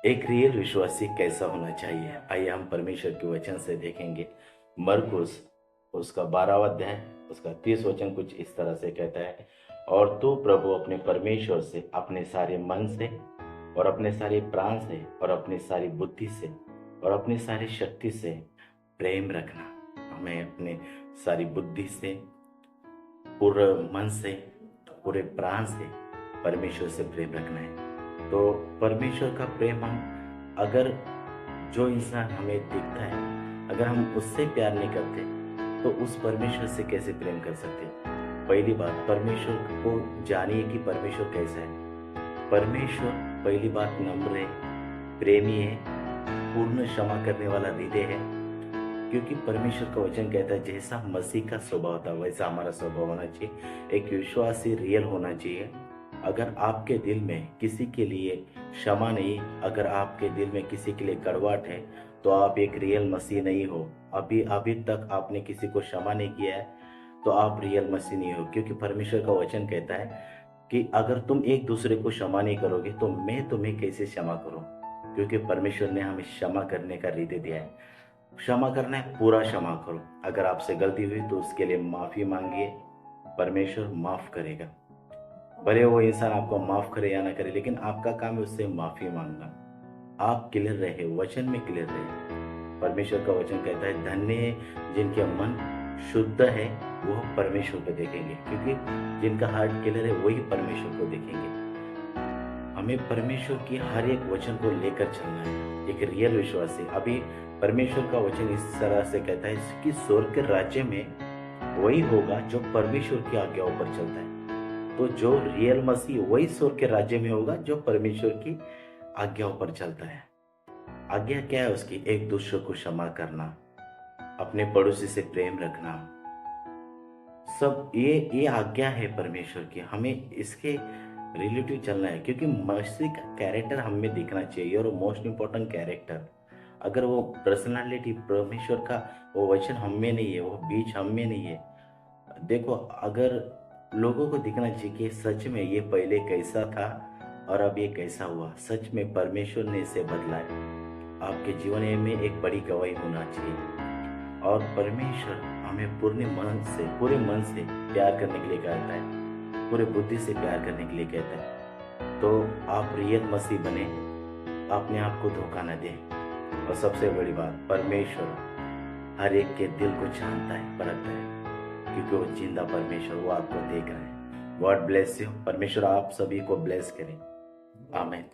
एक रियल विश्वासी कैसा होना चाहिए? आइए हम परमेश्वर के वचन से देखेंगे। मरकुस उसका 12वां अध्याय उसका 30 वचन कुछ इस तरह से कहता है, और तू प्रभु अपने परमेश्वर से अपने सारे मन से और अपने सारे प्राण से और अपनी सारी बुद्धि से और अपनी सारी शक्ति से प्रेम रखना। हमें अपने सारी बुद्धि से, पूरे मन से, पूरे प्राण से परमेश्वर से प्रेम रखना है। तो परमेश्वर का प्रेम हम, अगर जो इंसान हमें दिखता है, अगर हम उससे प्यार नहीं करते तो उस परमेश्वर से कैसे प्रेम कर सकते? पहली बात, परमेश्वर को जानिए कि परमेश्वर कैसा है। परमेश्वर पहली बात नम्र है, प्रेमी है, पूर्ण क्षमा करने वाला हृदय है। क्योंकि परमेश्वर का वचन कहता है जैसा मसीह का स्वभाव था वैसा हमारा स्वभाव होना चाहिए। एक विश्वासी रियल होना चाहिए। अगर आपके दिल में किसी के लिए क्षमा नहीं, अगर आपके दिल में किसी के लिए कड़वाहट है, तो आप एक रियल मसीह नहीं हो। अभी अभी तक आपने किसी को क्षमा नहीं किया है तो आप रियल मसीह नहीं हो। क्योंकि परमेश्वर का वचन कहता है कि अगर तुम एक दूसरे को क्षमा नहीं करोगे तो मैं तुम्हें कैसे क्षमा करूं? क्योंकि परमेश्वर ने हमें क्षमा करने का हृदय दिया है। क्षमा करना है, पूरा क्षमा करो। अगर आपसे गलती हुई तो उसके लिए माफी मांगिए, परमेश्वर माफ करेगा। भले वो इंसान आपको माफ करे या ना करे, लेकिन आपका काम है उससे माफी मांगना। आप क्लियर रहे, वचन में क्लियर रहे। परमेश्वर का वचन कहता है धन्य है जिनके मन शुद्ध है, वो परमेश्वर को देखेंगे। क्योंकि जिनका हार्ट क्लियर है वही परमेश्वर को देखेंगे। हमें परमेश्वर की हर एक वचन को लेकर चलना है। एक रियल विश्वासी, अभी परमेश्वर का वचन इस तरह से कहता है कि स्वर्ग के राज्य में वही होगा जो परमेश्वर की आज्ञाओं पर चलता है। तो जो रियल मसीह वही स्वर्ग के राज्य में होगा जो परमेश्वर की आज्ञाओं पर चलता है। आज्ञा क्या है उसकी? एक दूसरे को क्षमा करना, अपने पड़ोसी से प्रेम रखना, सब ये आज्ञा है परमेश्वर की। हमें इसके रिलेटिव चलना है। क्योंकि मसीह का कैरेक्टर हमें दिखना चाहिए, और मोस्ट इम्पोर्टेंट कैरेक्टर, अगर वो पर्सनालिटी परमेश्वर का वो वचन हम में नहीं है, वो बीज हम में नहीं है। देखो, अगर लोगों को दिखना चाहिए कि सच में ये पहले कैसा था और अब ये कैसा हुआ, सच में परमेश्वर ने इसे बदला है। आपके जीवन में एक बड़ी गवाही होना चाहिए। और परमेश्वर हमें पूरे मन से प्यार करने के लिए कहता है, पूरे बुद्धि से प्यार करने के लिए कहता है। तो आप रियल मसीह बने, अपने आप को धोखा न दें। और सबसे बड़ी बात, परमेश्वर हर एक के दिल को जानता है, परखता है। क्योंकि वो जिंदा परमेश्वर, वो आपको देख रहा है। God bless you. परमेश्वर आप सभी को ब्लेस करे। आमीन।